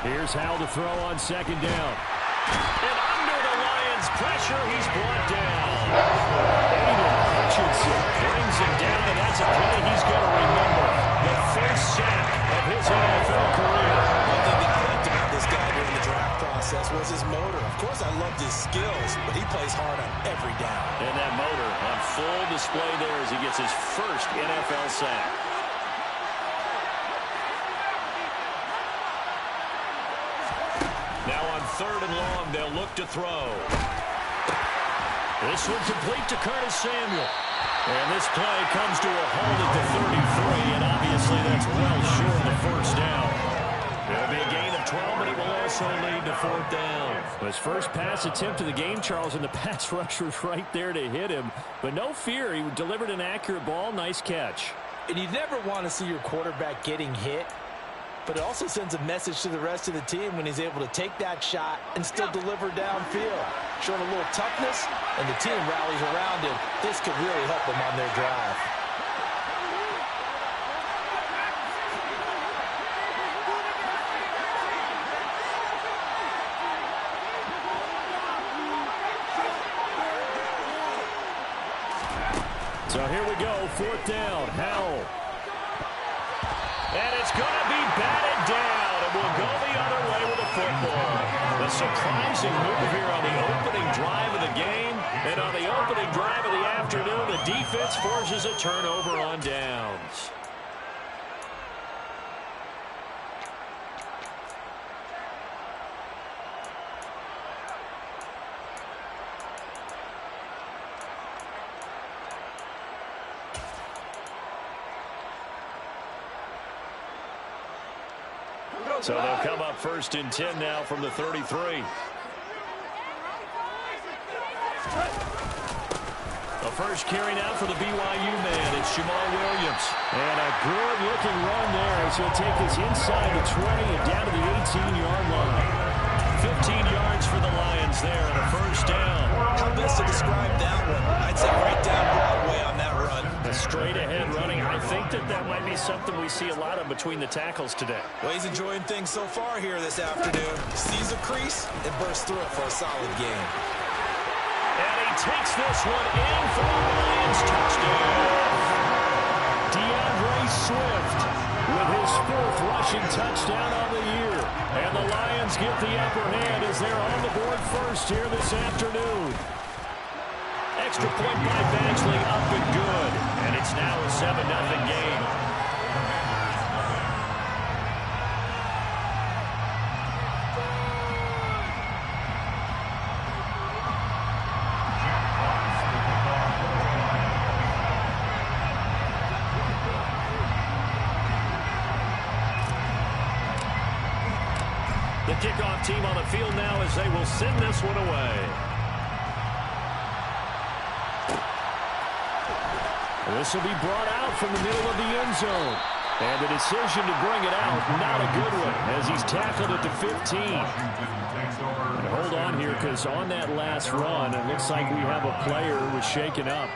Here's Howell to throw on second down. And under the Lions' pressure, he's brought down. Aiden Hutchinson brings him down, and that's a play he's going to remember. The first sack of his NFL career. One thing that I liked about this guy during the draft process was his motor. Of course, I loved his skills, but he plays hard on every down. And that motor on full display there as he gets his first NFL sack. Now on 3rd and long, they'll look to throw. This one complete to Curtis Samuel. And this play comes to a halt at the 33, and obviously that's well short of the first down. It'll be a gain of 12, but it will also lead to 4th down. His first pass attempt of the game, Charles, and the pass rush was right there to hit him. But no fear, he delivered an accurate ball. Nice catch. And you never want to see your quarterback getting hit, but it also sends a message to the rest of the team when he's able to take that shot and still deliver downfield. Showing a little toughness, and the team rallies around him. This could really help them on their drive. So here we go, 4th down, Howell. And it's going to be batted down, and we'll go the other way with the football. A surprising move here on the opening drive of the game, and on the opening drive of the afternoon, the defense forces a turnover on downs. So they'll come up 1st and 10 now from the 33. The first carry now for the BYU man. It's Jamal Williams. And a good-looking run there as he'll take this inside the 20 and down to the 18-yard line. 15 yards for the Lions there on a first down. How best to describe that one? I'd say right down Broadway on that run. A straight-ahead running. I think that might be something we see a lot of between the tackles today. Well, he's enjoying things so far here this afternoon. Sees a crease and bursts through it for a solid game. And he takes this one in for the Lions touchdown. DeAndre Swift with his 4th rushing touchdown of the year. And the Lions get the upper hand as they're on the board first here this afternoon. Extra point by Badgley, up and good. And it's now a 7-0 game. The kickoff team on the field now as they will send this one away. This will be brought out from the middle of the end zone. And the decision to bring it out, not a good one, as he's tackled at the 15. And hold on here, because on that last run, it looks like we have a player who was shaken up.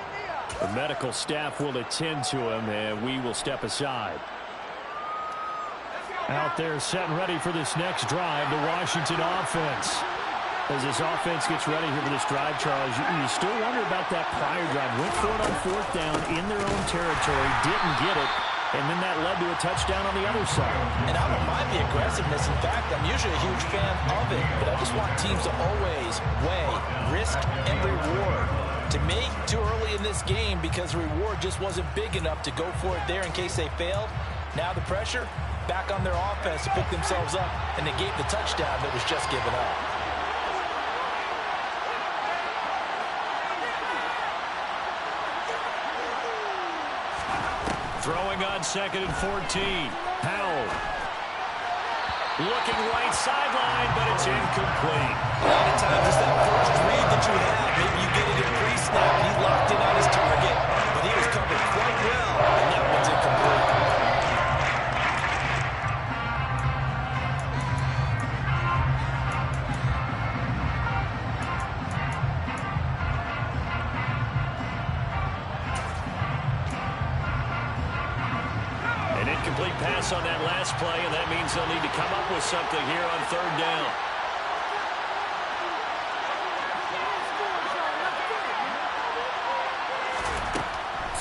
The medical staff will attend to him, and we will step aside. Out there set and ready for this next drive, the Washington offense. As this offense gets ready here for this drive, Charles, you still wonder about that prior drive. Went for it on 4th down in their own territory, didn't get it, and then that led to a touchdown on the other side. And I don't mind the aggressiveness. In fact, I'm usually a huge fan of it, but I just want teams to always weigh risk and reward. To me, too early in this game because the reward just wasn't big enough to go for it there in case they failed. Now the pressure back on their offense to pick themselves up and negate the touchdown that was just given up. Throwing on 2nd and 14. Howell. Looking right sideline, but it's incomplete. A lot of times it's that first read that you have. Maybe you get it in pre-snap. He locked in on his target, but he was covered quite well, and that one's incomplete. incomplete pass on that last play, and that means they'll need to come up with something here on third down.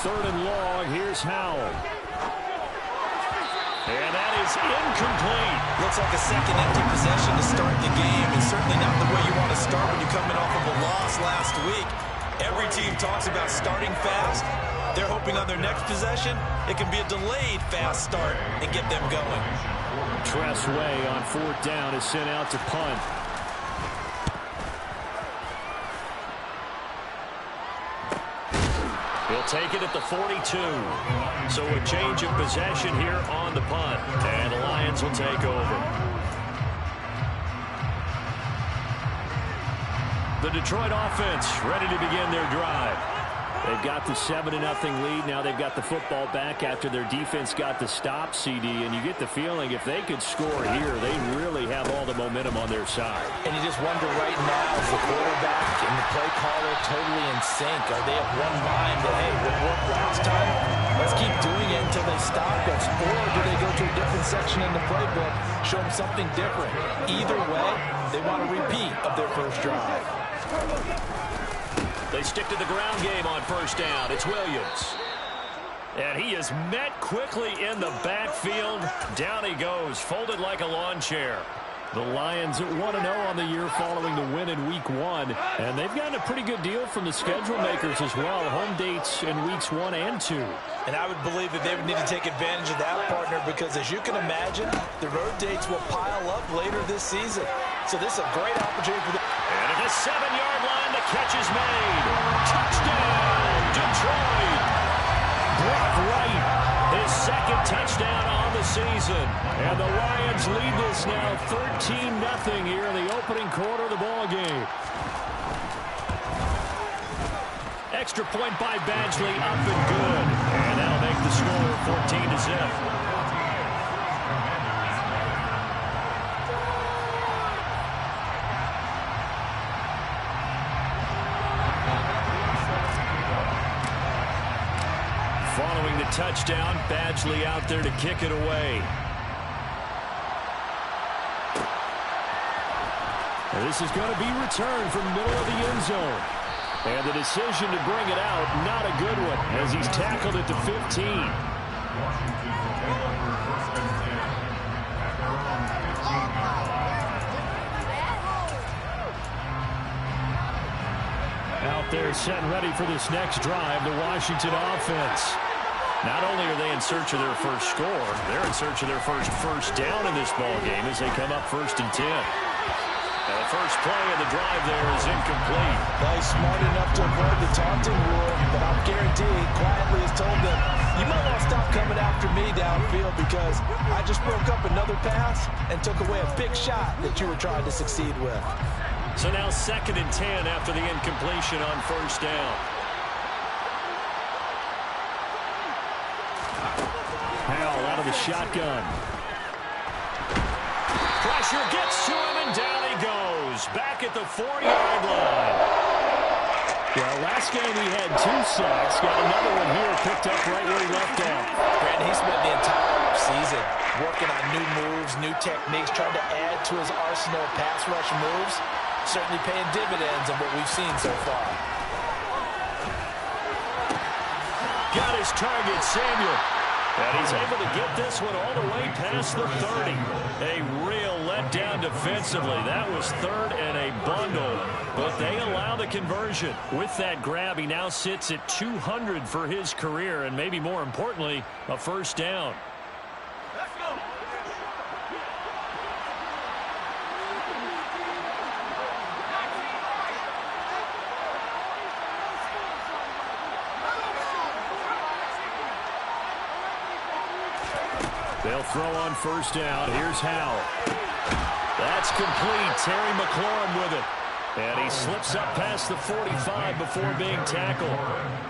Third and long, here's Howell. And that is incomplete. Looks like a second empty possession to start the game, and certainly not the way you want to start when you're coming off of a loss last week. Every team talks about starting fast. They're hoping on their next possession, it can be a delayed fast start and get them going. Tressway on fourth down is sent out to punt. He'll take it at the 42. So a change of possession here on the punt. And the Lions will take over. The Detroit offense ready to begin their drive. They've got the 7-0 lead. Now they've got the football back after their defense got the stop, CD. And you get the feeling if they could score here, they really have all the momentum on their side. And you just wonder right now, is the quarterback and the play caller totally in sync? Are they of one mind that, hey, what worked last time, let's keep doing it until they stop us? Or do they go to a different section in the playbook, show them something different? Either way, they want a repeat of their first drive. They stick to the ground game on first down. It's Williams. And he is met quickly in the backfield. Down he goes, folded like a lawn chair. The Lions 1-0 on the year following the win in Week 1. And they've gotten a pretty good deal from the schedule makers as well. Home dates in Weeks 1 and 2. And I would believe that they would need to take advantage of that, partner, because as you can imagine, the road dates will pile up later this season. So this is a great opportunity for them. And at the 7-yard line, the catch is made. Touchdown, Detroit. Brock Wright, his second touchdown on the season. And the Lions lead this now 13-0 here in the opening quarter of the ball game. Extra point by Badgley, up and good. And that'll make the score 14-0. Following the touchdown, Badgley out there to kick it away. And this is going to be returned from the middle of the end zone. And the decision to bring it out, not a good one, as he's tackled at the 15. Out there set and ready for this next drive, the Washington offense. Not only are they in search of their first score, they're in search of their first down in this ball game as they come up 1st and 10. And the first play of the drive there is incomplete. Well, he's smart enough to avoid the taunting rule, but I'm guaranteed quietly has told them, you might want to stop coming after me downfield because I just broke up another pass and took away a big shot that you were trying to succeed with. So now 2nd and 10 after the incompletion on first down. Howell out of the shotgun. Pressure gets to him, and down he goes. Back at the 4-yard line. Well, last game he had 2 sacks. Got another one here picked up right where he left off. Brandon, he spent the entire season working on new moves, new techniques, trying to add to his arsenal of pass rush moves. Certainly paying dividends of what we've seen so far. Got his target, Samuel. And he's able to get this one all the way past the 30. A real letdown defensively. That was 3rd and a bundle. But they allow the conversion. With that grab, he now sits at 200 for his career. And maybe more importantly, a first down. They'll throw on first down. Here's Howell. That's complete. Terry McLaurin with it. And he slips up past the 45 before being tackled.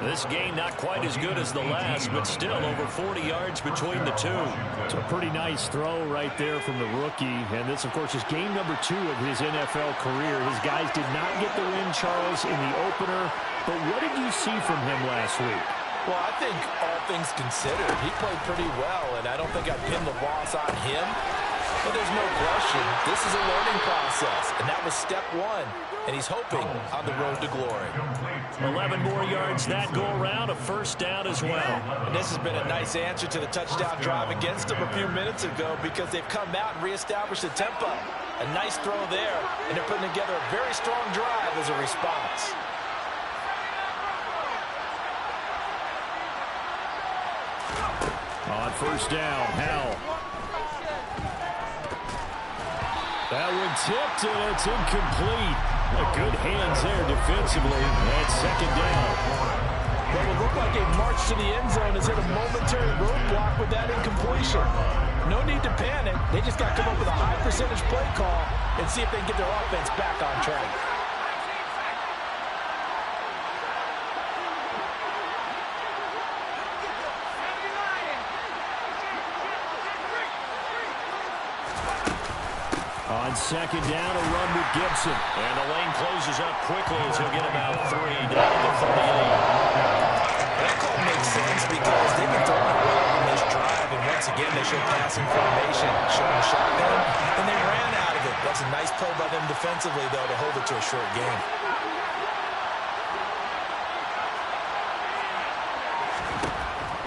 This gain not quite as good as the last, but still over 40 yards between the two. It's a pretty nice throw right there from the rookie. And this, of course, is game number 2 of his NFL career. His guys did not get the win, Charles, in the opener. But what did you see from him last week? Well, I think all things considered, he played pretty well, and I don't think I'd pin the loss on him. But there's no question, this is a learning process, and that was step one, and he's hoping on the road to glory. 11 more yards that go around, a first down as well. And this has been a nice answer to the touchdown drive against them a few minutes ago because they've come out and reestablished the tempo. A nice throw there, and they're putting together a very strong drive as a response. On first down, Howell. That one tipped, and it's incomplete. Good hands there defensively. And second down. Well, it looked like a march to the end zone has hit a momentary roadblock with that incompletion. No need to panic. They just got to come up with a high percentage play call and see if they can get their offense back on track. On second down, a run with Gibson. And the lane closes up quickly as he'll get about 3 down to the 38. That call makes sense because they've been throwing well on this drive, and once again they showed passing formation, showing a shotgun, and they ran out of it. That's a nice play by them defensively, though, to hold it to a short game.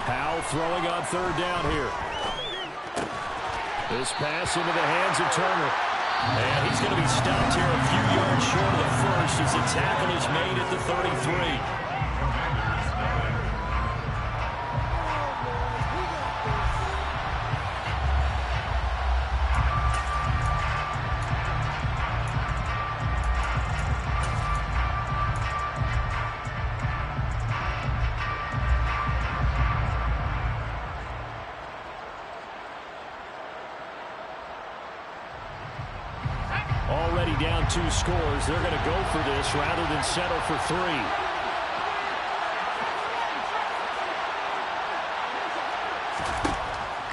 Howell throwing on third down here. This pass into the hands of Turner. And he's going to be stopped here a few yards short of the first as the tackle is made at the 33. Already down 2 scores. They're going to go for this rather than settle for 3.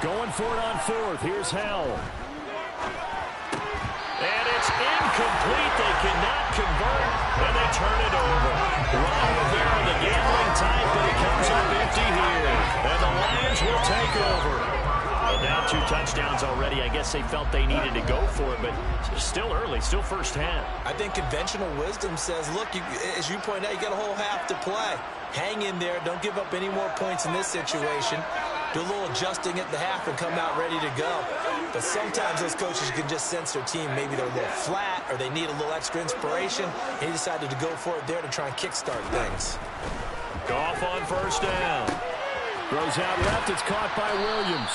Going for it on fourth. Here's Howell. And it's incomplete. They cannot convert, and they turn it over. Ron Rivera, the gambling type, but he comes up empty here. And the Lions will take over. Well, down 2 touchdowns already. I guess they felt they needed to go for it, but it's still early, still first half. I think conventional wisdom says, look, as you point out, you got a whole half to play. Hang in there. Don't give up any more points in this situation. Do a little adjusting at the half and come out ready to go. But sometimes those coaches can just sense their team. Maybe they're a little flat or they need a little extra inspiration. He decided to go for it there to try and kickstart things. Goff on first down. Throws out left. It's caught by Williams.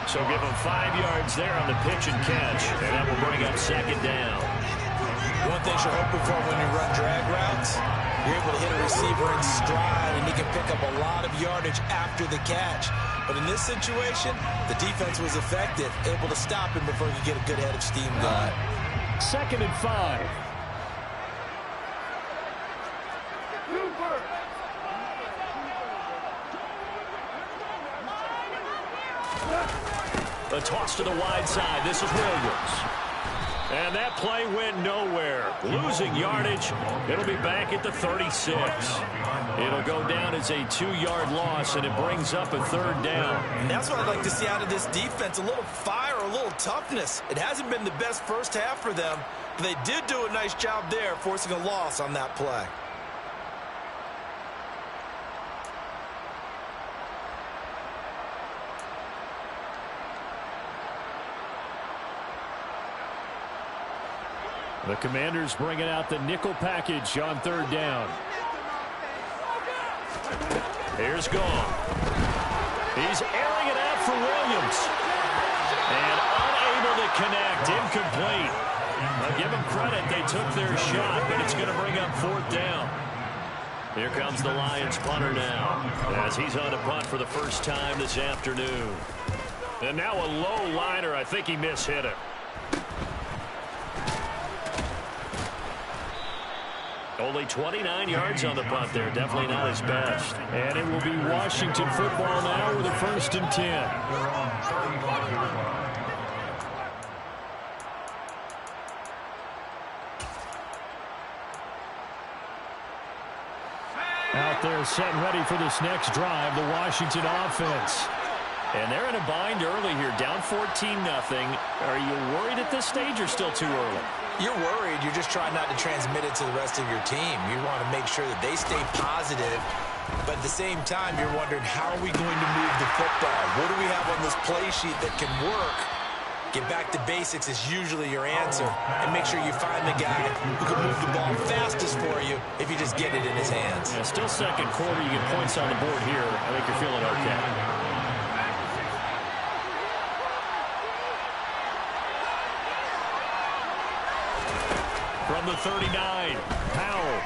So give him 5 yards there on the pitch and catch, and that will bring up second down. One thing you're hoping for when you run drag routes, you're able to hit a receiver in stride, and he can pick up a lot of yardage after the catch. But in this situation, the defense was effective, able to stop him before he could get a good head of steam going. Second and 5. A toss to the wide side. This is Williams. And that play went nowhere. Losing yardage. It'll be back at the 36. It'll go down as a 2-yard loss, and it brings up a third down. And that's what I'd like to see out of this defense. A little fire, a little toughness. It hasn't been the best first half for them, but they did do a nice job there, forcing a loss on that play. The Commanders bringing out the nickel package on third down. Here's Goff. He's airing it out for Williams. And unable to connect. Incomplete. I'll give them credit. They took their shot, but it's going to bring up fourth down. Here comes the Lions punter now, as he's on a punt for the first time this afternoon. And now a low liner. I think he mishit it. Only 29 yards on the punt there. Definitely not his best. And it will be Washington football now with a 1st and 10. Out out there setting ready for this next drive, the Washington offense. And they're in a bind early here, down 14-0. Are you worried at this stage or still too early? You're worried. You're just trying not to transmit it to the rest of your team. You want to make sure that they stay positive. But at the same time, you're wondering, how are we going to move the football? What do we have on this play sheet that can work? Get back to basics is usually your answer. And make sure you find the guy who can move the ball fastest for you if you just get it in his hands. Yeah, still second quarter. You get points on the board here. I think you're feeling okay. From the 39, Powell.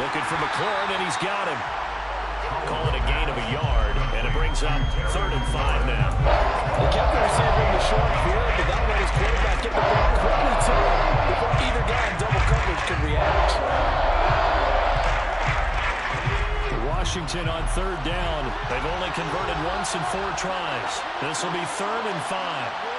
Looking for McLaurin, and he's got him. Calling a gain of a yard, and it brings up 3rd and 5 now. They kept the receiver in the short field, but that let his quarterback get the ball quickly to him before either guy in double coverage could react. Washington on 3rd down. They've only converted once in 4 tries. This will be 3rd and 5.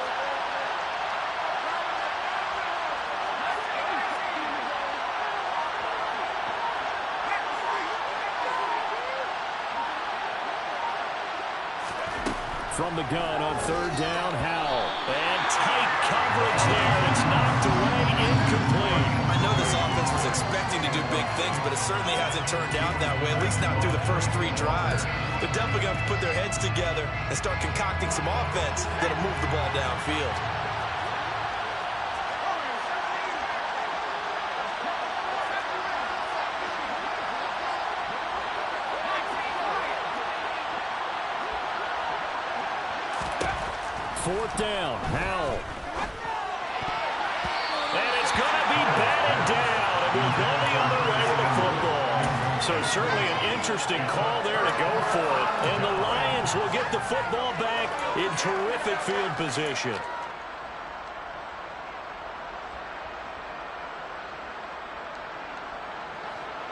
From the gun on 3rd down, Howell. And tight coverage there. It's knocked away, incomplete. I know this offense was expecting to do big things, but it certainly hasn't turned out that way, at least not through the first 3 drives. They're definitely going to put their heads together and start concocting some offense that'll move the ball downfield. Fourth down, Howell. And it's going to be batted down. It will go the other way with the football. So certainly an interesting call there to go for it. And the Lions will get the football back in terrific field position.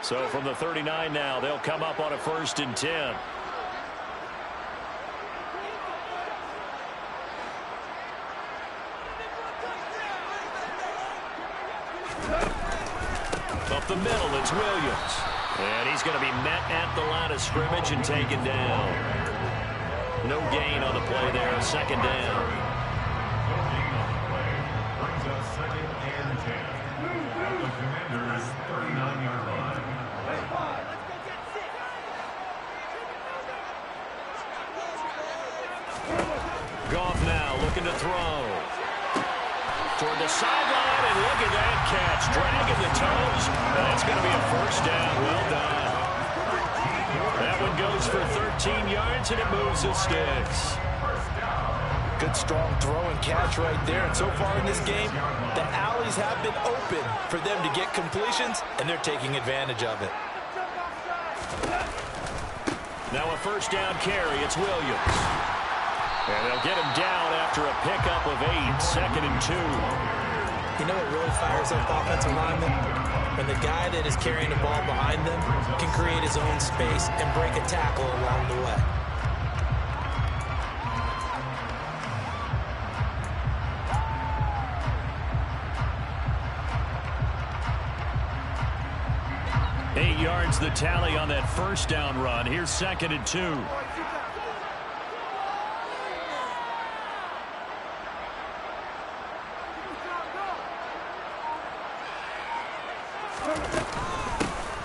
So from the 39 now, they'll come up on a 1st and 10. Up the middle, it's Williams. And he's going to be met at the line of scrimmage and taken down. No gain on the play there, 2nd down. Brings us 2nd and 10. At the Commander's 39-yard line. Goff now looking to throw. Toward the sideline, and look at that catch. Dragging the toes. That's going to be a 1st down. Well done. That one goes for 13 yards, and it moves the sticks. Good, strong throw and catch right there. And so far in this game, the alleys have been open for them to get completions, and they're taking advantage of it. Now a 1st down carry. It's Williams. And they'll get him down after a pickup of 8, 2nd and 2. You know what really fires up offensive linemen? When the guy that is carrying the ball behind them can create his own space and break a tackle along the way. Eight yards the tally on that 1st down run. Here's 2nd and 2.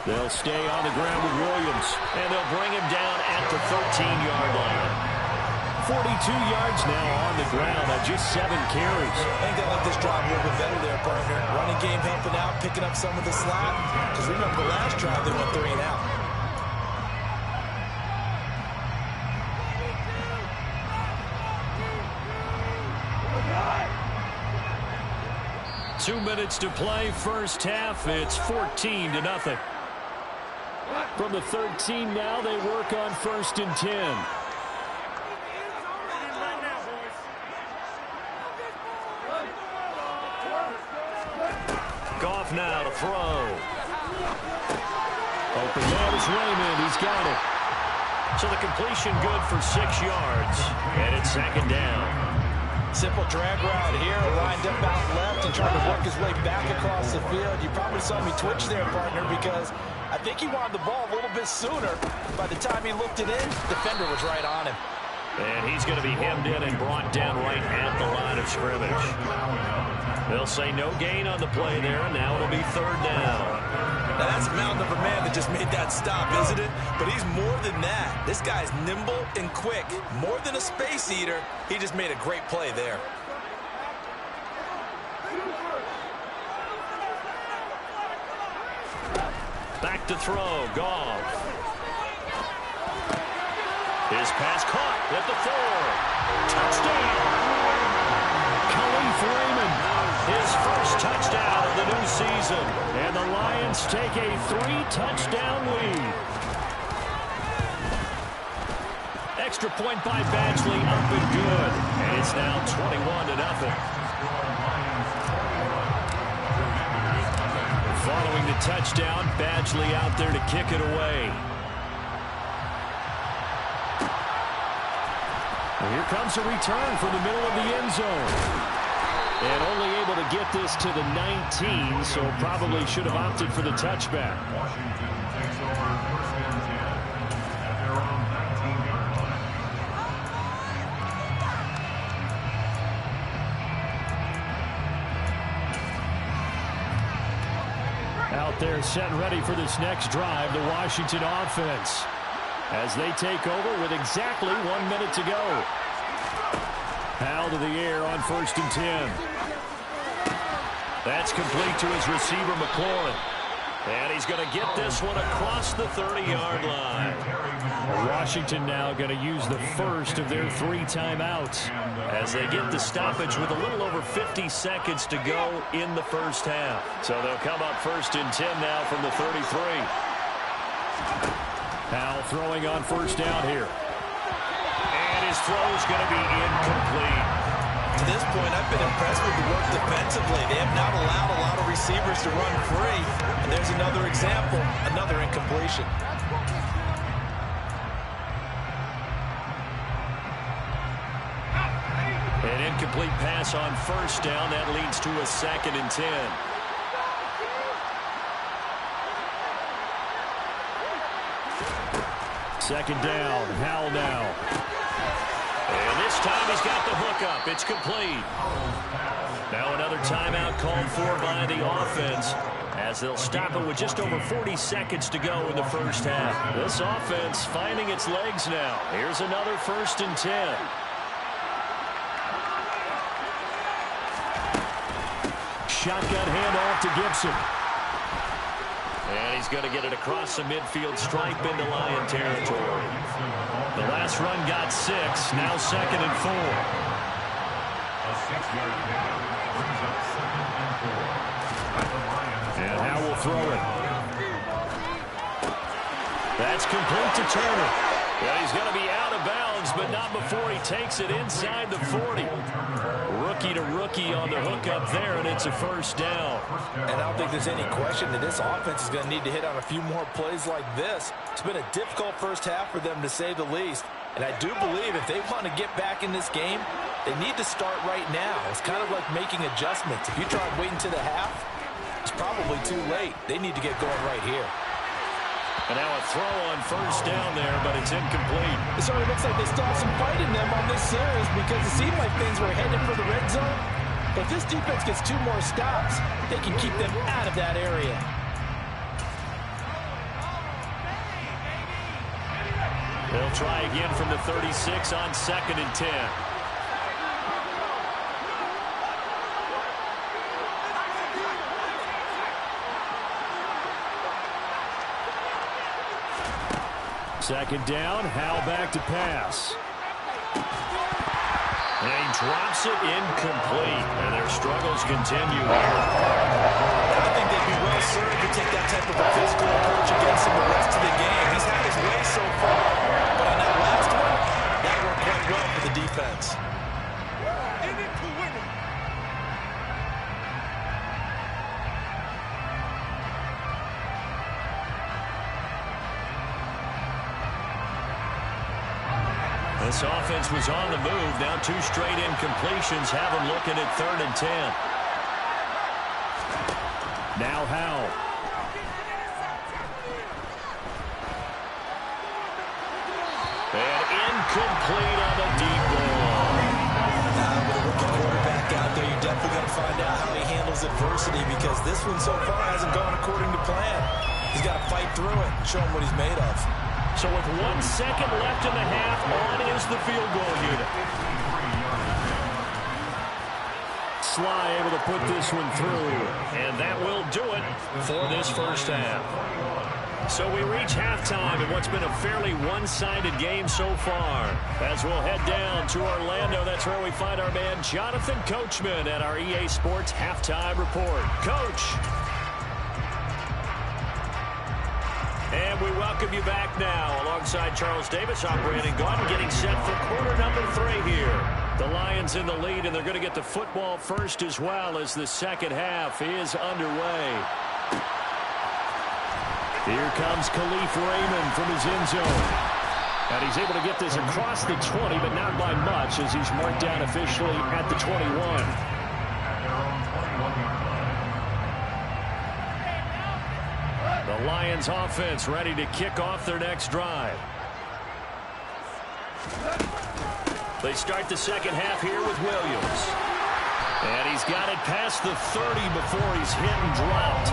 They'll stay on the ground with Williams, and they'll bring him down at the 13-yard line. 42 yards now on the ground on just 7 carries. I think they like this drive a little bit better there, partner. Running game helping out, picking up some of the slack. Because remember, the last drive they went 3 and out. Two minutes to play, first half. It's 14-0. From the 13 now, they work on 1st and 10. Goff now to throw. Open man is Raymond. He's got it. So the completion good for 6 yards. And it's 2nd down. Simple drag route here, lined up out left and trying to work his way back across the field. You probably saw me twitch there, partner, because I think he wanted the ball a little bit sooner. By the time he looked it in, defender was right on him. And he's going to be hemmed in and brought down right at the line of scrimmage. They'll say no gain on the play there, and now it'll be third down. Now that's a mountain of a man that just made that stop, isn't it? But he's more than that. This guy's nimble and quick. More than a space eater, he just made a great play there. Back to throw, Goff. His pass caught at the 4. Touchdown! Khalif Raymond, his first touchdown of the new season. And the Lions take a 3-touchdown lead. Extra point by Badgley, up and good. And it's now 21-0. Following the touchdown, Badgley out there to kick it away. Here comes a return from the middle of the end zone. And only able to get this to the 19, so probably should have opted for the touchback. Washington takes over first and 10 at their own 19-yard line. Out there set and ready for this next drive, the Washington offense, as they take over with exactly 1 minute to go. Howell to the air on first and 10. That's complete to his receiver, McLaurin. And he's going to get this one across the 30-yard line. Washington now going to use the first of their 3 timeouts as they get the stoppage with a little over 50 seconds to go in the first half. So they'll come up first and 10 now from the 33. Howell throwing on first down here. And his throw is going to be incomplete. To this point, I've been impressed with the work defensively. They have not allowed a lot of receivers to run free. And there's another example, another incompletion. An incomplete pass on first down. That leads to a 2nd and 10. Second down, Howell now. And this time he's got the hookup. It's complete. Now another timeout called for by the offense, as they'll stop it with just over 40 seconds to go in the first half. This offense finding its legs now. Here's another first and 10. Shotgun handoff to Gibson. And he's going to get it across the midfield stripe into Lion territory. The last run got 6. Now 2nd and 4. A 6-yard pickup brings up 2nd and 4. At the Lions. And Howell will throw it. That's complete to Turner. Well, he's going to be out of bounds, but not before he takes it inside the 40. Rookie to rookie on the hookup there, and it's a first down. And I don't think there's any question that this offense is going to need to hit on a few more plays like this. It's been a difficult first half for them, to say the least. And I do believe if they want to get back in this game, they need to start right now. It's kind of like making adjustments. If you try and wait until the half, it's probably too late. They need to get going right here. And now a throw on first down there, but it's incomplete. It certainly looks like they still have some fight in them on this series, because it seemed like things were headed for the red zone. But if this defense gets 2 more stops, they can keep them out of that area. They'll try again from the 36 on 2nd and 10. Second down, Howell back to pass. And he drops it incomplete. And their struggles continue. I think they'd be well served to take that type of a physical approach against him the rest of the game. He's had his way so far, but on that last one, that worked quite well for the defense. This offense was on the move. Now 2 straight incompletions have them looking at 3rd and 10. Now Howell. Incomplete on the deep ball. With a rookie quarterback out there, you're definitely going to find out how he handles adversity, because this one so far hasn't gone according to plan. He's got to fight through it and show him what he's made of. So with 1 second left in the half, on is the field goal unit. Sly able to put this one through, and that will do it for this first half. So we reach halftime in what's been a fairly one-sided game so far. As we'll head down to Orlando, that's where we find our man Jonathan Coachman at our EA Sports Halftime Report. Coach. And we welcome you back now. Alongside Charles Davis, I'm Brandon Gaudin, getting set for quarter number 3 here. The Lions in the lead, and they're going to get the football first as well as the second half is underway. Here comes Khalif Raymond from his end zone. And he's able to get this across the 20, but not by much, as he's marked down officially at the 21. The Lions offense ready to kick off their next drive. They start the second half here with Williams. And he's got it past the 30 before he's hit and dropped.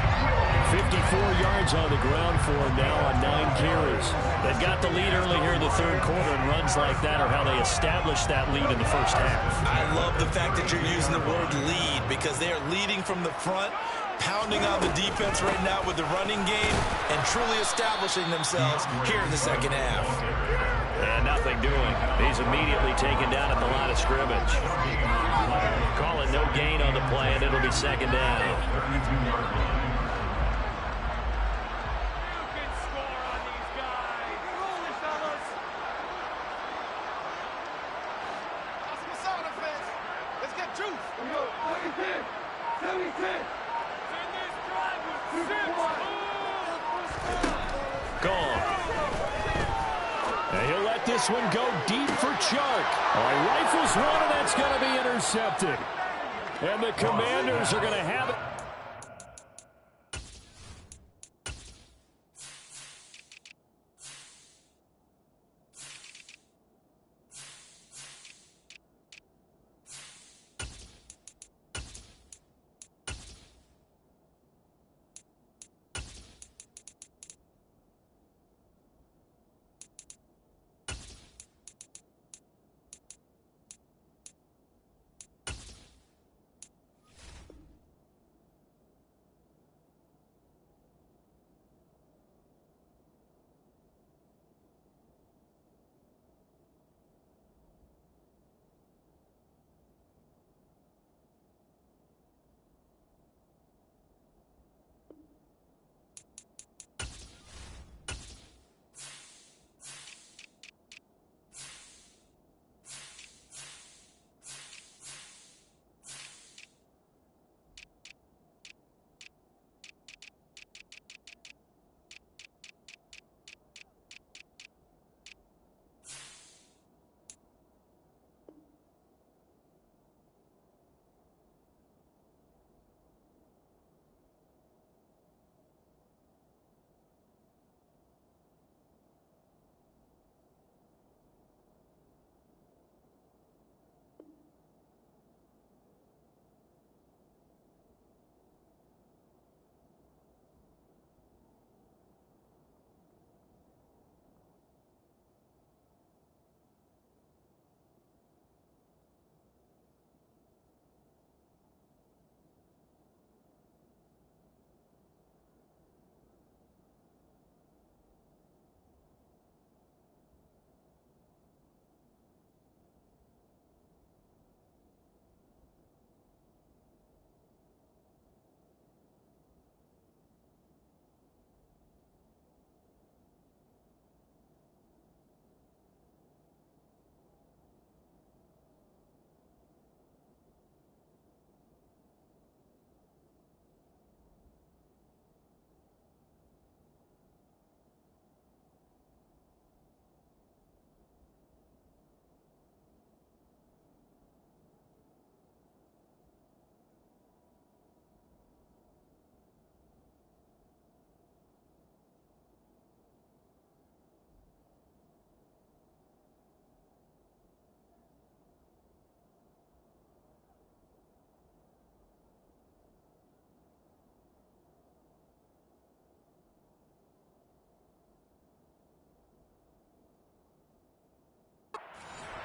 54 yards on the ground for him now on 9 carries. They've got the lead early here in the third quarter, and runs like that are how they established that lead in the first half. I love the fact that you're using the word lead, because they are leading from the front, pounding on the defense right now with the running game, and truly establishing themselves here in the second half. And nothing doing. He's immediately taken down at the line of scrimmage. Call it no gain on the play, and it'll be second down. Gone. And he'll let this one go deep for Chark. Rifles one, and that's going to be intercepted. And the Commanders are going to have it.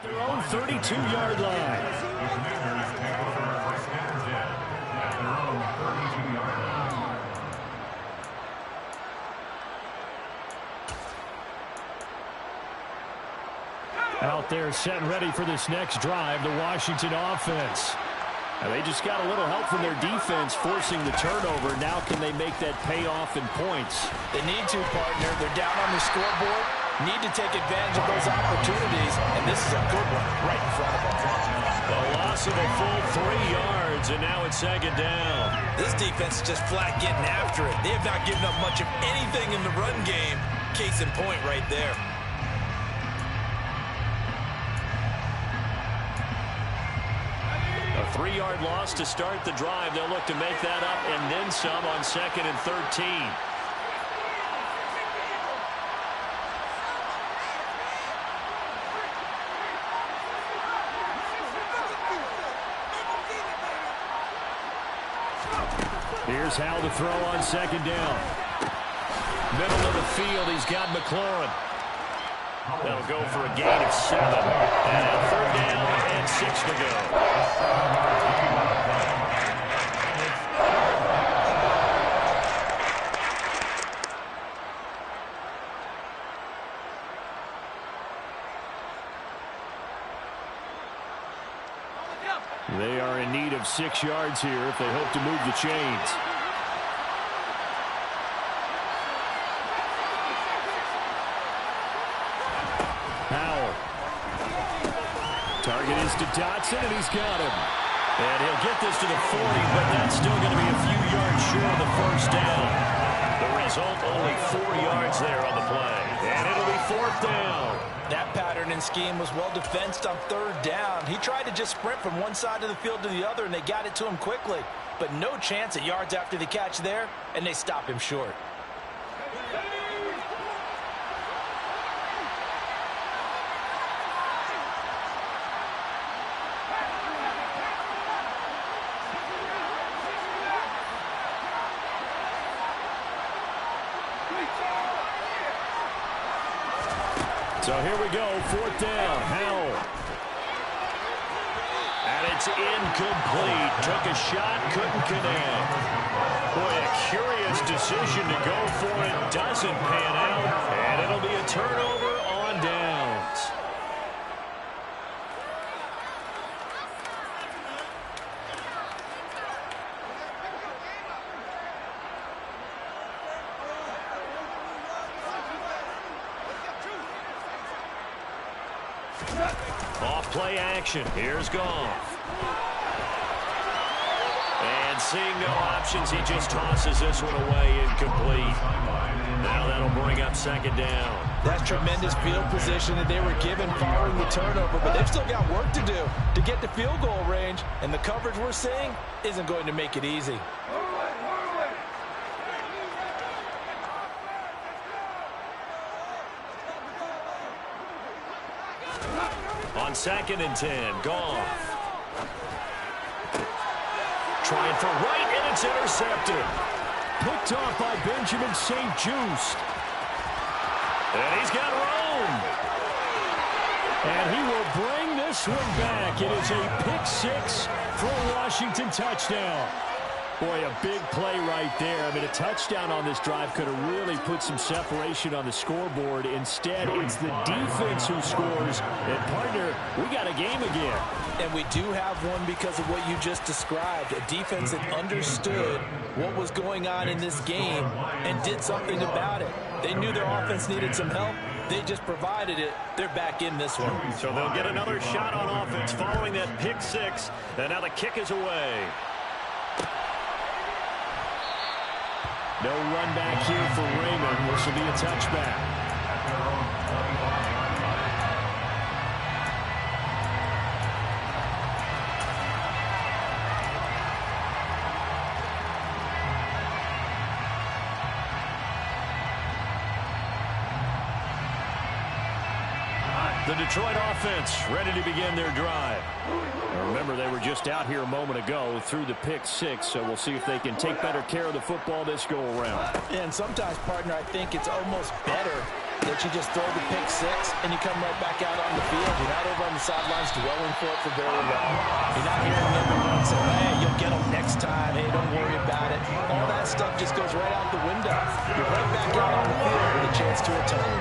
Their own 32-yard line. The Commanders take over first and 10 at their own 32-yard line. Out there set and ready for this next drive, the Washington offense. Now they just got a little help from their defense forcing the turnover. Now can they make that pay off in points? They need to, partner. They're down on the scoreboard. Need to take advantage of those opportunities, and this is a good one right in front of them. A loss of a full 3 yards, and now it's second down. This defense is just flat getting after it. They have not given up much of anything in the run game. Case in point right there. A 3-yard loss to start the drive. They'll look to make that up and then some on 2nd and 13. Here's how to throw on 2nd down. Middle of the field, he's got McLaurin. That'll go for a gain of 7. And a 3rd down and 6 to go. They are in need of 6 yards here if they hope to move the chains. Powell. Target is to Dotson, and he's got him. And he'll get this to the 40, but that's still going to be a few yards short of the first down. The result, only 4 yards there on the play. And it'll be 4th down. That pattern and scheme was well defensed on 3rd down. He tried to just sprint from one side of the field to the other, and they got it to him quickly. But no chance at yards after the catch there, and they stop him short. So here we go, 4th down, Howell. And it's incomplete. Took a shot, couldn't connect. Boy, a curious decision to go for it. Doesn't pan out, and it'll be a turnover on downs. Off-play action. Here's Goff. And seeing no options, he just tosses this one away incomplete. Now that'll bring up 2nd down. That's tremendous field position that they were given following the turnover, but they've still got work to do to get to field goal range, and the coverage we're seeing isn't going to make it easy. On 2nd and 10, Goff. Trying for right, and it's intercepted. Picked off by Benjamin St-Juste. And he's got room. And he will bring this one back. It is a pick 6 for a Washington touchdown. Boy, a big play right there. I mean, a touchdown on this drive could have really put some separation on the scoreboard. Instead, it's the defense who scores. And, partner, we got a game again. And we do have one because of what you just described. A defense that understood what was going on in this game and did something about it. They knew their offense needed some help. They just provided it. They're back in this one. So they'll get another shot on offense following that pick 6. And now the kick is away. No run back here for Raymond. This will be a touchback. The Detroit offense ready to begin their drive. Now remember, they were just out here a moment ago through the pick 6, so we'll see if they can take better care of the football this go around. And sometimes, partner, I think it's almost better that you just throw the pick six and you come right back out on the field. You're not over on the sidelines dwelling for it for very long. You're not hearing everyone say, hey, you'll get them next time. Hey, don't worry about it. All that stuff just goes right out the window. You're right back out on the field with a chance to atone.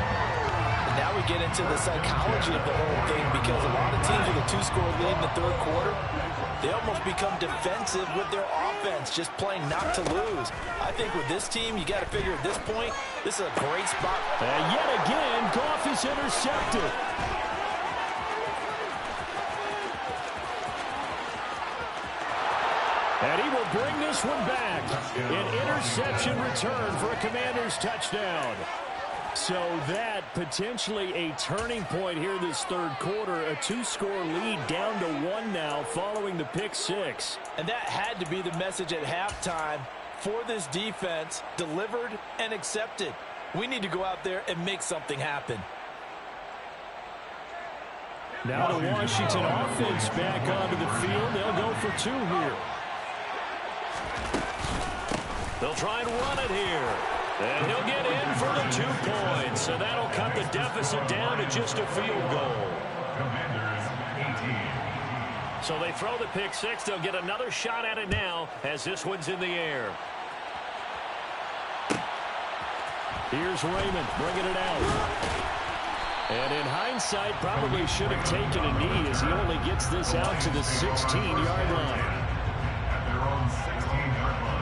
And now we get into the psychology of the whole thing, because a lot of teams with a 2-score lead in the third quarter, they almost become defensive with their offense, just playing not to lose. I think with this team, you got to figure at this point, this is a great spot. And yet again, Goff is intercepted. And he will bring this one back. An interception return for a Commanders touchdown. So that potentially a turning point here this third quarter. A 2-score lead down to 1 now following the pick six. And that had to be the message at halftime for this defense, delivered and accepted. We need to go out there and make something happen. Now the Washington offense back onto the field. They'll go for 2 here. They'll try and run it here. And he'll get in for the 2 points. So that'll cut the deficit down to just a field goal. Commanders 18. So they throw the pick six. They'll get another shot at it now as this one's in the air. Here's Raymond bringing it out. And in hindsight, probably should have taken a knee as he only gets this out to the 16-yard line. At their own 16-yard line.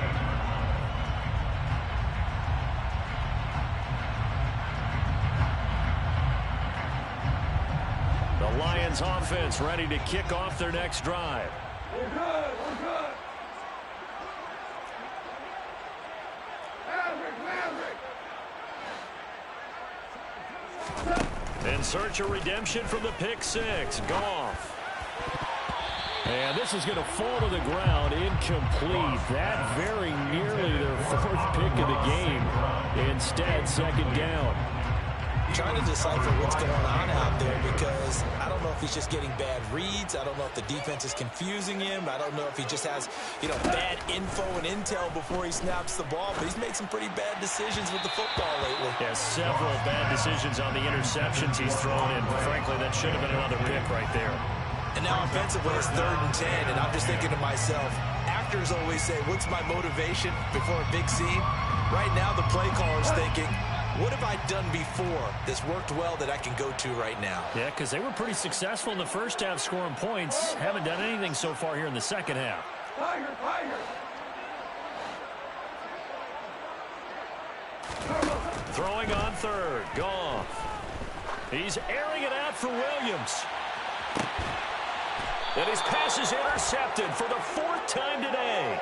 The Lions offense ready to kick off their next drive. We're good. In search of redemption from the pick six. Goff. And this is going to fall to the ground. Incomplete. That very nearly their 4th pick of the game. Instead, second down. Trying to decipher what's going on out there, because I don't know if he's just getting bad reads. I don't know if the defense is confusing him. I don't know if he just has, bad info and intel before he snaps the ball. But he's made some pretty bad decisions with the football lately. Yeah, several bad decisions on the interceptions he's thrown in. Frankly, that should have been another pick right there. And now offensively, it's 3rd and 10, and I'm just thinking to myself, actors always say, what's my motivation before a big scene? Right now, the play caller's thinking, what have I done before that's worked well that I can go to right now? Yeah, because they were pretty successful in the first half scoring points. Haven't done anything so far here in the second half. Throwing on 3rd. Goff. He's airing it out for Williams. And his pass is intercepted for the 4th time today.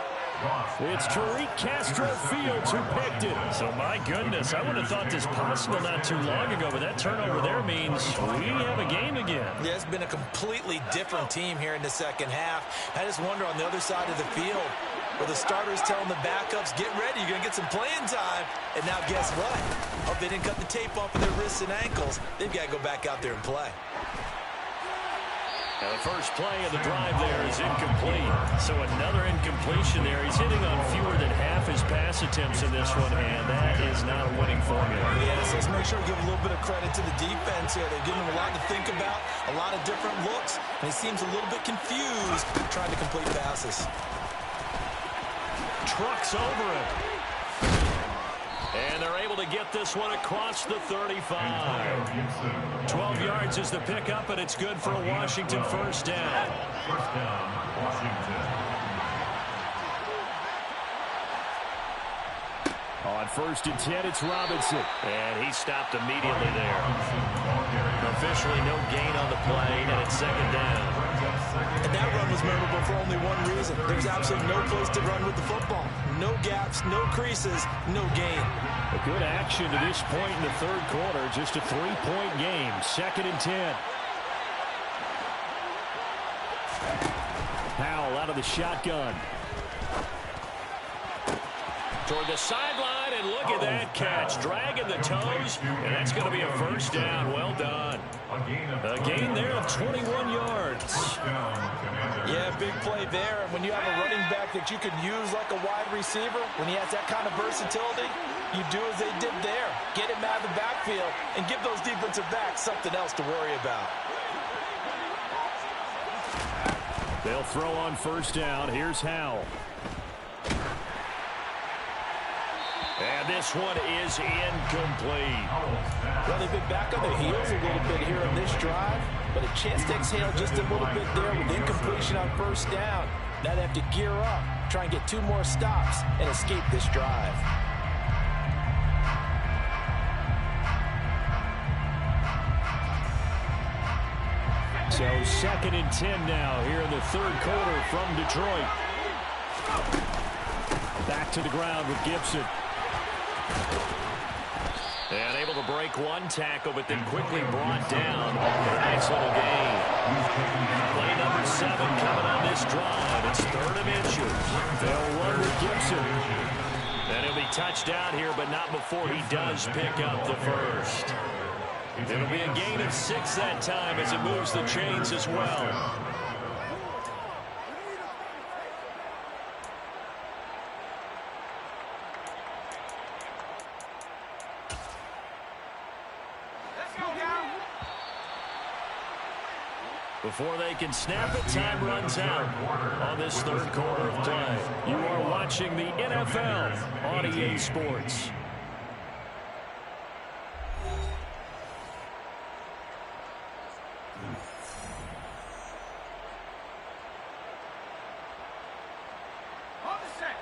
It's Tariq Castro Fields who picked it. So, my goodness, I would have thought this possible not too long ago, but that turnover there means we have a game again. Yeah, it's been a completely different team here in the second half. I just wonder on the other side of the field, where the starters telling the backups, get ready, you're going to get some playing time. And now guess what? Oh, they didn't cut the tape off of their wrists and ankles. They've got to go back out there and play. Now the first play of the drive there is incomplete. So another incompletion there. He's hitting on fewer than half his pass attempts in this one, and that is not a winning formula. Yes, let's make sure we give a little bit of credit to the defense here. They're giving him a lot to think about, a lot of different looks, and he seems a little bit confused trying to complete passes. Trucks over it. And they're able to get this one across the 35. 12 yards is the pickup, and it's good for a Washington first down. First down, Washington. On 1st and 10, it's Robinson. And he stopped immediately there. Officially no gain on the play, and it's second down. And that run was memorable for only one reason. There's absolutely no place to run with the football. No gaps, no creases, no gain. A good action to this point in the third quarter. Just a 3-point game. 2nd and 10. Powell out of the shotgun. Toward the sideline, and look at that catch. Dragging the toes, and that's going to be a first down. Well done. A gain there of 21 yards. Yeah, big play there. And when you have a running back that you can use like a wide receiver, when he has that kind of versatility, You do as they did there. Get him out of the backfield and give those defensive backs something else to worry about. They'll throw on first down. Here's Howell. And this one is incomplete. Well, they've been back on their heels a little bit here on this drive, but a chance to exhale just a little bit there with incompletion on first down. Now they have to gear up, try and get 2 more stops, and escape this drive. So 2nd and 10 now here in the 3rd quarter from Detroit. Back to the ground with Gibson. And able to break one tackle, but then quickly brought down. A nice little gain. Play number 7 coming on this drive. It's 3rd and inches. They'll run with Gibson. And he'll be touched down here, but not before he does pick up the first. It'll be a gain of 6 that time as it moves the chains as well. Before they can snap it, time runs out on this 3rd quarter of play. You are watching the NFL on EA Sports.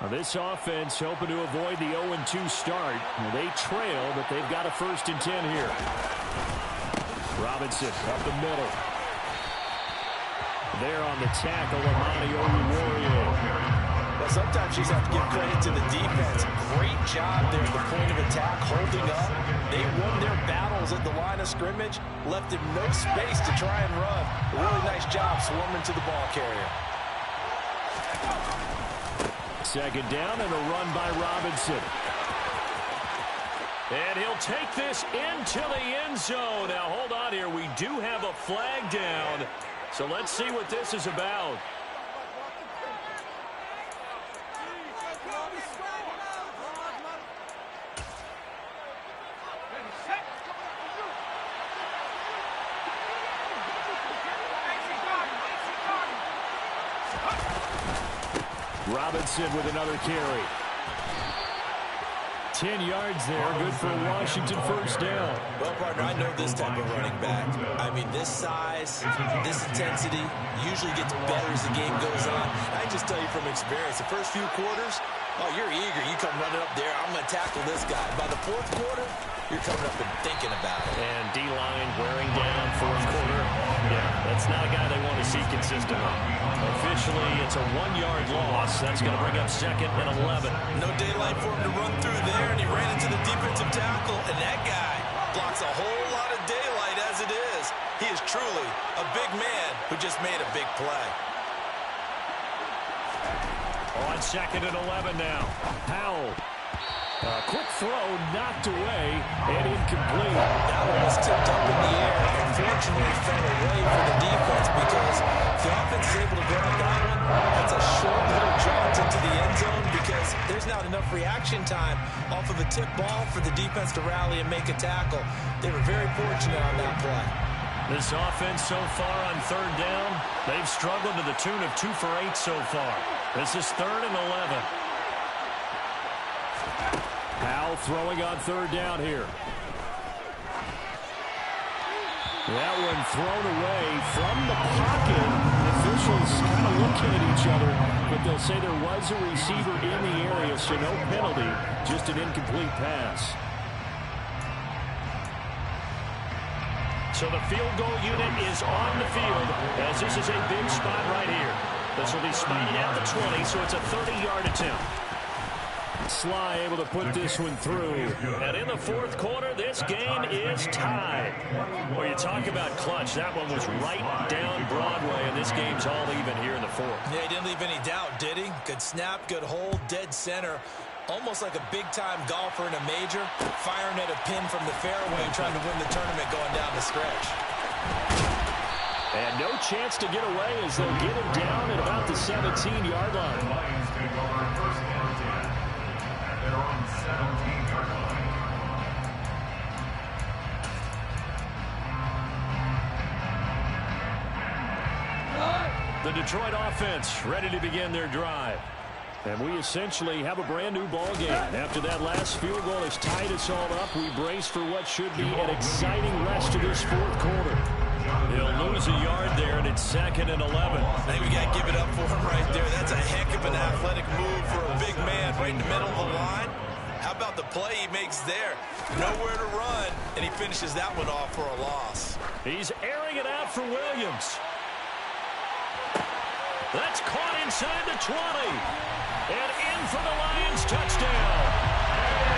Now this offense hoping to avoid the 0-2 start. They trail, but they've got a 1st and 10 here. Robinson up the middle. There on the tackle, Amani Oruwariye. Well, sometimes you just have to give credit to the defense. Great job there at the point of attack, holding up. They won their battles at the line of scrimmage, left him no space to try and run. A really nice job swarming to the ball carrier. 2nd down and a run by Robinson. And he'll take this into the end zone. Now, hold on here. We do have a flag down. So let's see what this is about. Robinson with another carry. 10 yards there, good for a Washington 1st down. Well, partner, I know this type of running back. I mean, this size, this intensity usually gets better as the game goes on. I just tell you from experience, the first few quarters, oh, you're eager. You come running up there, I'm going to tackle this guy. By the 4th quarter, you're coming up and thinking about it. And D-line wearing down 4th quarter. Yeah, that's not a guy they want to see consistently. Officially, it's a 1-yard loss. That's going to bring up 2nd and 11. No daylight for him to run through there, and he ran into the defensive tackle, and that guy blocks a whole lot of daylight as it is. He is truly a big man who just made a big play. On 2nd and 11 now. Howell. Quick throw, knocked away, and incomplete. That one was tipped up in the air. Unfortunately, fell away for the defense because the offense is able to grab that one. That's a short little jaunt into the end zone because there's not enough reaction time off of a tip ball for the defense to rally and make a tackle. They were very fortunate on that play. This offense so far on 3rd down, they've struggled to the tune of 2 for 8 so far. This is 3rd and 11. Howell throwing on 3rd down here. That one thrown away from the pocket. The officials kind of looking at each other, but they'll say there was a receiver in the area, so no penalty, just an incomplete pass. So the field goal unit is on the field as this is a big spot right here. This will be spotted at the 20, so it's a 30-yard attempt. Sly able to put this one through. And in the 4th quarter, this game is tied. Well, you talk about clutch. That one was right down Broadway, and this game's all even here in the 4th. Yeah, he didn't leave any doubt, did he? Good snap, good hold, dead center. Almost like a big-time golfer in a major, firing at a pin from the fairway and trying to win the tournament going down the stretch. And no chance to get away as they'll get him down at about the 17-yard line. The Lions take over 1st and 10. They're on the 17-yard line. The Detroit offense ready to begin their drive. And we essentially have a brand new ball game. After that last field goal has tied us all up, we brace for what should be an exciting rest of this fourth quarter. He'll lose a yard there, and it's 2nd and 11. I think we got to give it up for him right there. That's a heck of an athletic move for a big man right in the middle of the line. How about the play he makes there? Nowhere to run, and he finishes that one off for a loss. He's airing it out for Williams. That's caught inside the 20. And in for the Lions touchdown.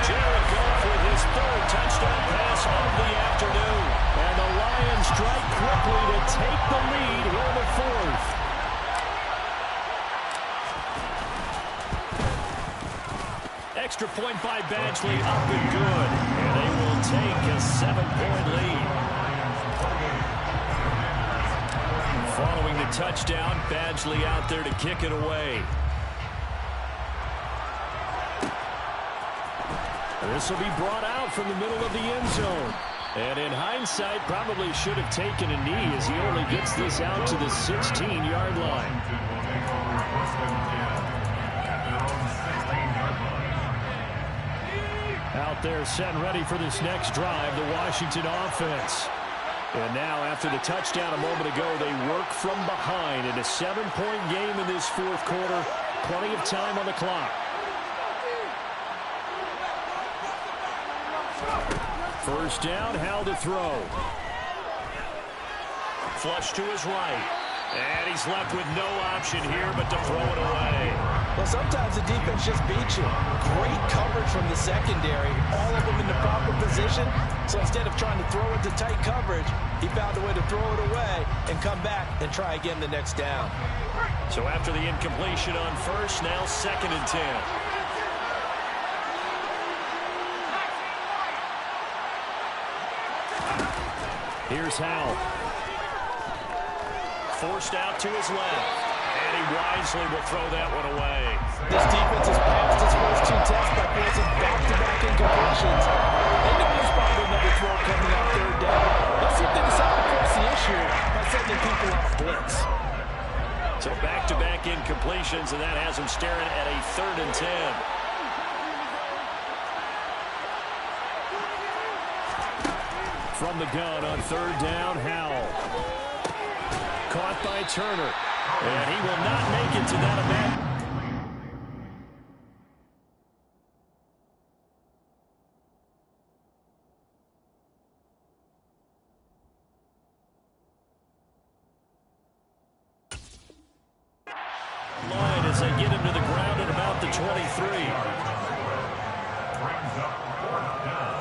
Jared Goff with his 3rd touchdown pass of the afternoon. And the Lions strike quickly to take the lead here in the 4th. Extra point by Badgley, up and good. And they will take a 7-point lead. Following the touchdown, Badgley out there to kick it away. This will be brought out from the middle of the end zone. And in hindsight, probably should have taken a knee as he only gets this out to the 16-yard line. Out there set and ready for this next drive, the Washington offense. And now, after the touchdown a moment ago, they work from behind in a 7-point game in this fourth quarter. Plenty of time on the clock. First down, Howell to throw. Flush to his right. And he's left with no option here but to throw it away. Well, sometimes the defense just beats you. Great coverage from the secondary. All of them in the proper position. So instead of trying to throw into tight coverage, he found a way to throw it away and come back and try again the next down. So after the incompletion on first, now 2nd and 10. Here's Howell. Forced out to his left. And he wisely will throw that one away. This defense has passed its first 2 tests by forcing back-to-back incompletions. They know there's probably another throw coming out 3rd down. Let's see if they decide to force the issue by sending people off blitz. So back-to-back incompletions, and that has him staring at a 3rd and 10. From the gun on 3rd down, Howell. Caught by Turner. And he will not make it to that event. Line as they get him to the ground at about the 23. Brings up 4th down.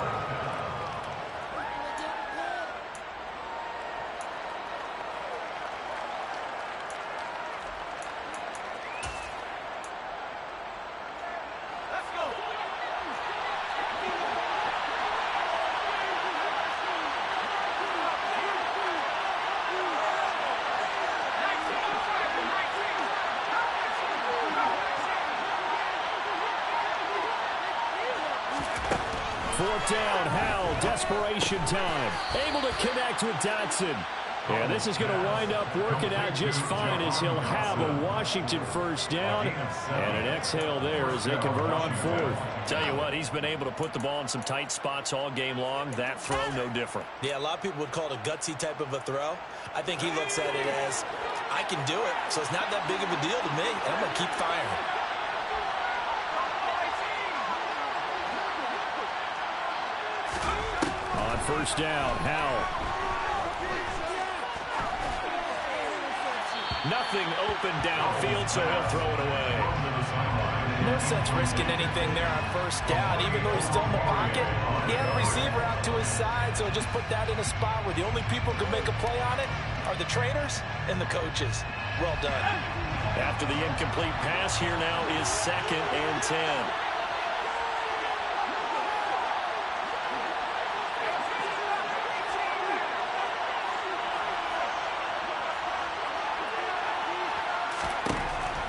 Fourth down, Howell, desperation time. Able to connect with Dotson. And this is going to wind up working out just fine as he'll have a Washington first down. And an exhale there as they convert on 4th. Tell you what, he's been able to put the ball in some tight spots all game long. That throw, no different. Yeah, a lot of people would call it a gutsy type of a throw. I think he looks at it as, I can do it, so it's not that big of a deal to me, and I'm going to keep firing. On first down, Howell. Nothing open downfield, so he'll throw it away. No sense risking anything there on first down. Even though he's still in the pocket, he had a receiver out to his side, so just put that in a spot where the only people who can make a play on it are the trainers and the coaches. Well done. After the incomplete pass, here now is 2nd and 10.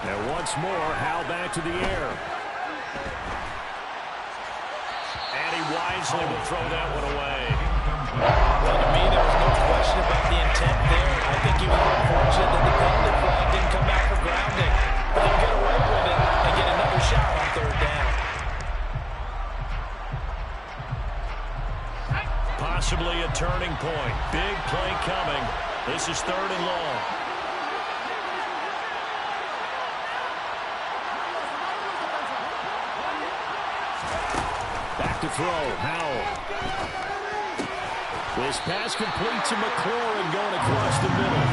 And once more, Howell back to the air. And he wisely will throw that one away. Well, to me, there was no question about the intent there. I think he was unfortunate that the penalty flag didn't This is 3rd and long. Back to throw. Howell. This pass complete to McLaurin going across the middle.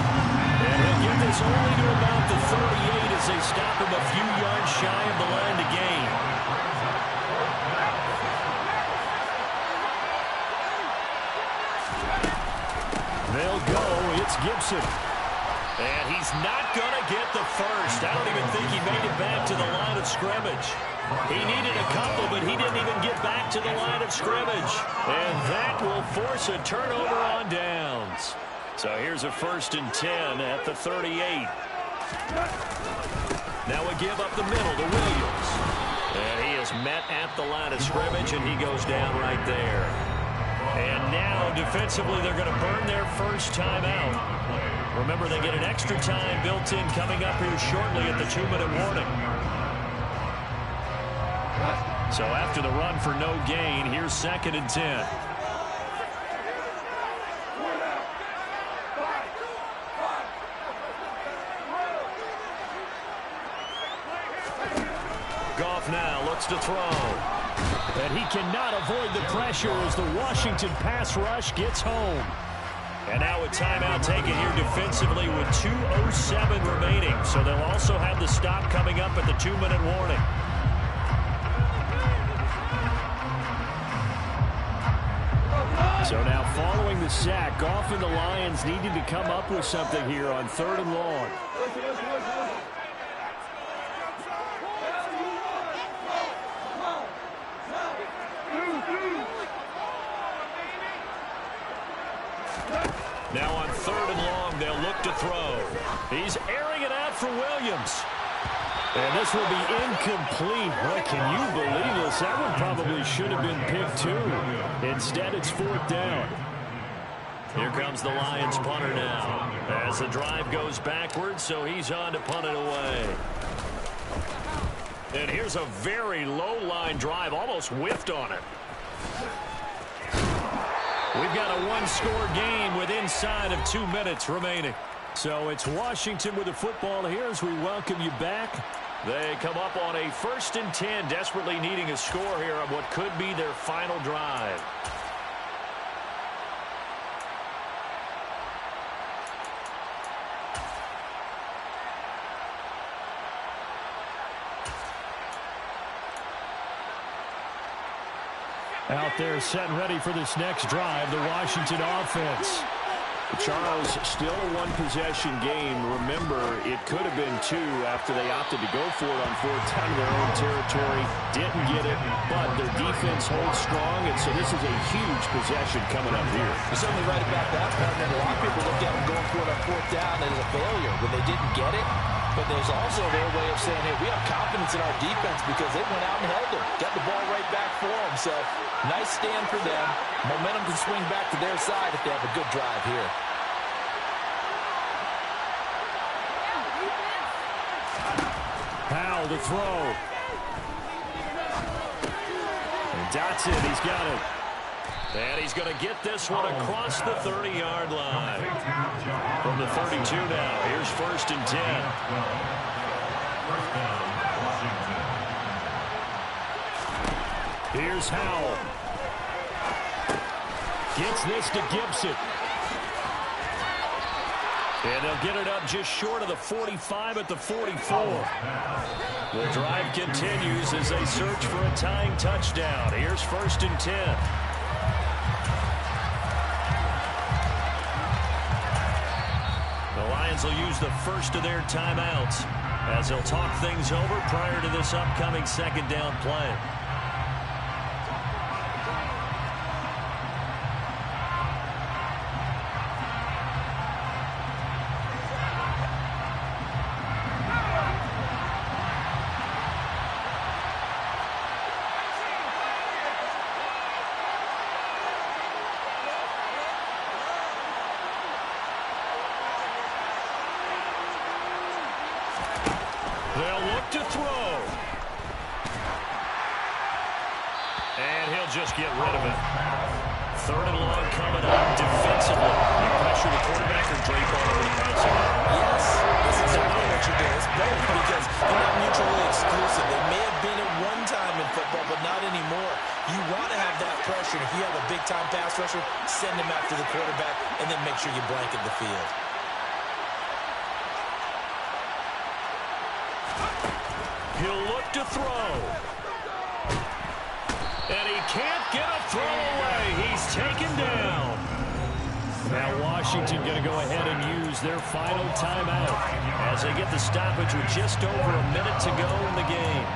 And he'll get this only to about the 38 as they stop him a few yards shy of the line to gain. They'll go. It's Gibson. And he's not going to get the first. I don't even think he made it back to the line of scrimmage. He needed a couple, but he didn't even get back to the line of scrimmage. And that will force a turnover on downs. So here's a 1st and 10 at the 38. Now a give up the middle to Williams. And he is met at the line of scrimmage, and he goes down right there. And now, defensively, they're going to burn their first timeout. Remember, they get an extra time built in coming up here shortly at the 2-minute warning. So after the run for no gain, here's 2nd and 10. Goff now looks to throw. And he cannot avoid the pressure as the Washington pass rush gets home. And now a timeout taken here defensively with 2:07 remaining. So they'll also have the stop coming up at the 2-minute warning. So now following the sack, Goff and the Lions needed to come up with something here on 3rd and long. Now on 3rd and long, they'll look to throw. He's airing it out for Williams. And this will be incomplete. Boy, can you believe this? That one probably should have been picked too. Instead, it's 4th down. Here comes the Lions punter now. As the drive goes backwards, so he's on to punt it away. And here's a very low-line drive, almost whiffed on it. We've got a one-score game with inside of 2 minutes remaining. So it's Washington with the football here as we welcome you back. They come up on a 1st and 10, desperately needing a score here on what could be their final drive. Out there set and ready for this next drive, the Washington offense. Charles, still a one-possession game. Remember, it could have been 2 after they opted to go for it on 4th down in their own territory. Didn't get it, but their defense holds strong, and so this is a huge possession coming up here. You're certainly right about that, partner. A lot of people look at them going for it on 4th down as a failure when they didn't get it. But there's also their way of saying, hey, we have confidence in our defense because they went out and held them. Got the ball right back for them. So, nice stand for them. Momentum can swing back to their side if they have a good drive here. Powell to throw. And Dotson, he's got it. And he's going to get this one across the 30-yard line. From the 32 now, here's 1st and 10. Here's Howell. Gets this to Gibson. And they'll get it up just short of the 45 at the 44. The drive continues as they search for a tying touchdown. Here's 1st and 10. The Lions will use the first of their timeouts as they'll talk things over prior to this upcoming 2nd down play. They'll look to throw. And he'll just get rid of it. 3rd and long coming up defensively. The pressure to quarterback or drape all over the passing game? Yes, that's exactly what you're doing. It's both because they're not mutually exclusive. They may have been at one time in football, but not anymore. You want to have that pressure. If you have a big-time pass rusher, send him after the quarterback, and then make sure you blanket the field. He'll look to throw. And he can't get a throw away. He's taken down. Now Washington going to go ahead and use their final timeout as they get the stoppage with just over a minute to go in the game.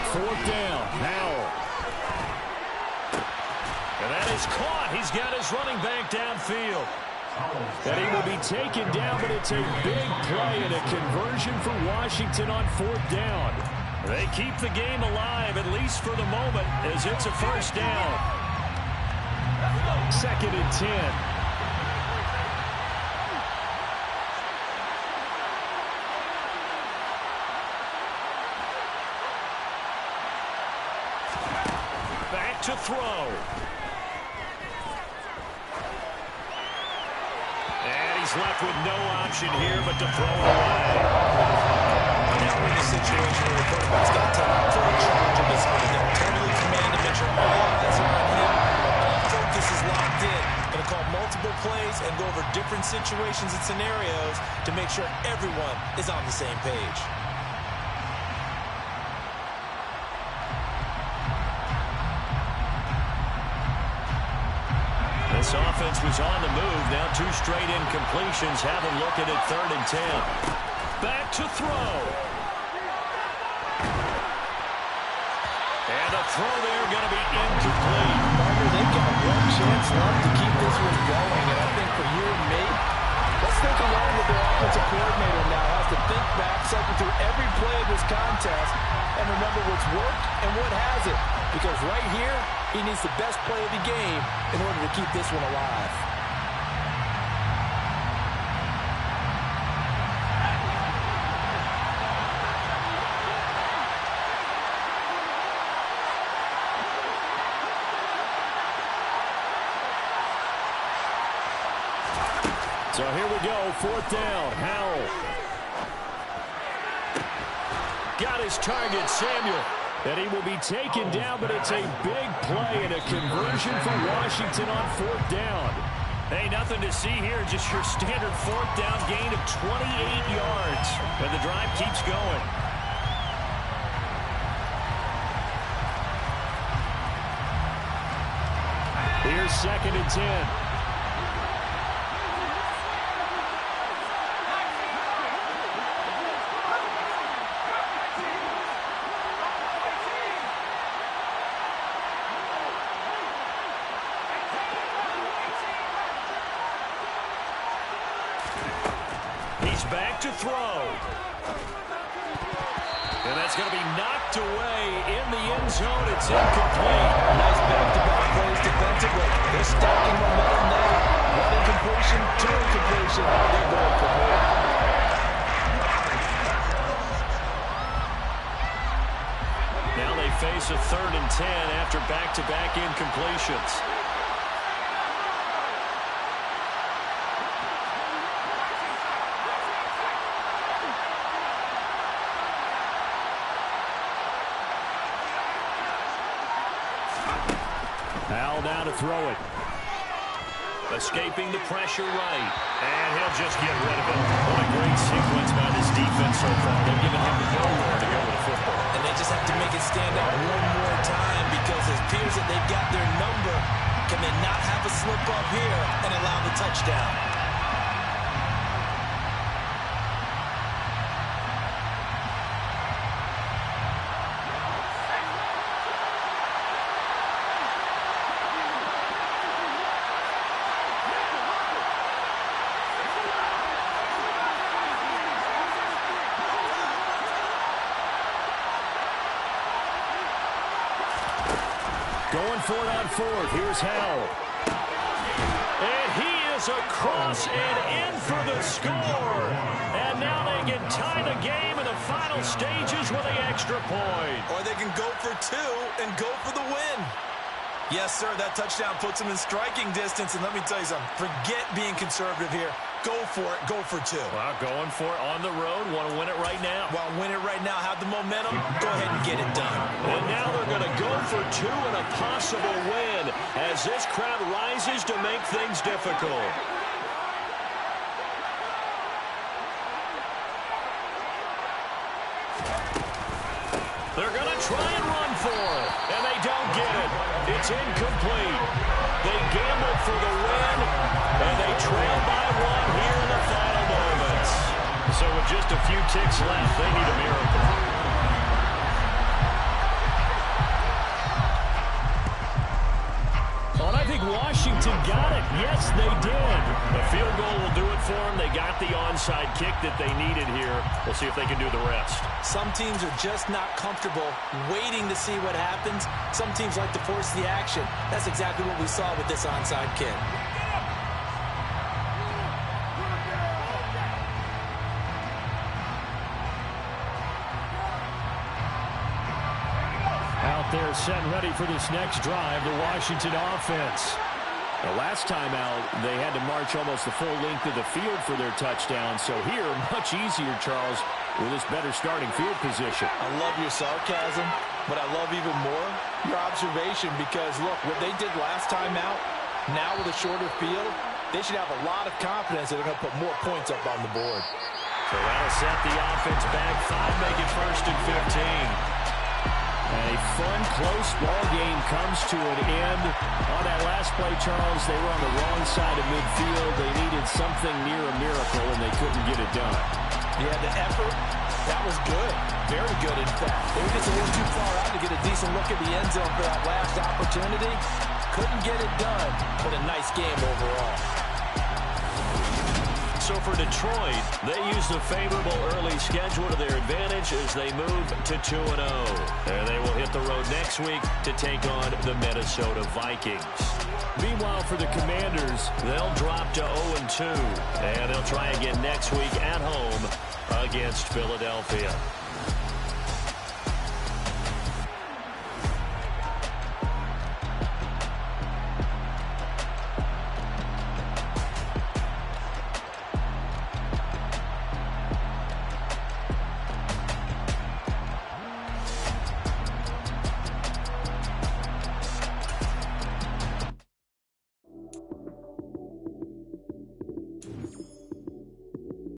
Fourth down, Howell. And that is caught. He's got his running back downfield. And he will be taken down, but it's a big play and a conversion for Washington on fourth down. They keep the game alive, at least for the moment, as it's a first down. 2nd and 10. To throw. And he's left with no option here but to throw it away. Now we're in a situation where the quarterback's got to take full charge of his own. They'll totally command him, make sure all eyes are on him. All focus is locked in. Going to call multiple plays and go over different situations and scenarios to make sure everyone is on the same page. This offense was on the move. Now 2 straight incompletions have him looking at 3rd and 10. Back to throw. And a throw there going to be incomplete. Partner, they've got one chance left to keep this one going. And I think for you and me, let's think along with their offensive coordinator now. Has to think back, cycle through every play of this contest, and remember what's worked and what hasn't. Because right here, he needs the best play of the game in order to keep this one alive. So here we go, 4th down, Howell. Got his target, Samuel. And he will be taken down, but it's a big play and a conversion for Washington on 4th down. Hey, nothing to see here, just your standard 4th down gain of 28 yards. And the drive keeps going. Here's 2nd and 10. Back to throw. And that's going to be knocked away in the end zone. It's incomplete. Nice back-to-back plays defensively. They're stacking momentum now. One incompletion, 2 incompletion. They're going for more. Now they face a 3rd and 10 after back-to-back incompletions. Howell down to throw it. Escaping the pressure right. And he'll just get rid of it. What a great sequence by this defense so far. They've given him nowhere to go with the football. And they just have to make it stand out one more time because it appears that they've got their number. Can they not have a slip up here and allow the touchdown? Going for it on fourth. Here's Howell. And he is across and in for the score. And now they can tie the game in the final stages with the extra point. Or they can go for two and go for the win. Yes, sir, that touchdown puts them in striking distance. And let me tell you something, forget being conservative here. Go for it. Go for two. Well, going for it on the road. Want to win it right now. Well, win it right now. Have the momentum. Go ahead and get it done. And now they're going to go for two and a possible win as this crowd rises to make things difficult. They're going to try and run for it, and they don't get it. It's incomplete. They gambled for the win, and they trail by one here in the final moments. So with just a few ticks left, they need a miracle. Oh, and I think Washington got it. Yes, they did. The field goal will do it for them. They got the onside kick that they needed here. We'll see if they can do the rest. Some teams are just not comfortable waiting to see what happens. Some teams like to force the action. That's exactly what we saw with this onside kick. Out there set and ready for this next drive, the Washington offense. The last time out, they had to march almost the full length of the field for their touchdown. So here, much easier, Charles, with this better starting field position. I love your sarcasm, but I love even more your observation because, look, what they did last time out, now with a shorter field, they should have a lot of confidence that they're going to put more points up on the board. So that'll set the offense back 5, make it 1st and 15. A fun, close ball game comes to an end. On that last play, Charles, they were on the wrong side of midfield. They needed something near a miracle, and they couldn't get it done. Yeah, the effort, that was good. Very good, in fact. They were just a little too far out to get a decent look at the end zone for that last opportunity. Couldn't get it done, but a nice game overall. So for Detroit, they use the favorable early schedule to their advantage as they move to 2-0. And they will hit the road next week to take on the Minnesota Vikings. Meanwhile, for the Commanders, they'll drop to 0-2. And they'll try again next week at home against Philadelphia.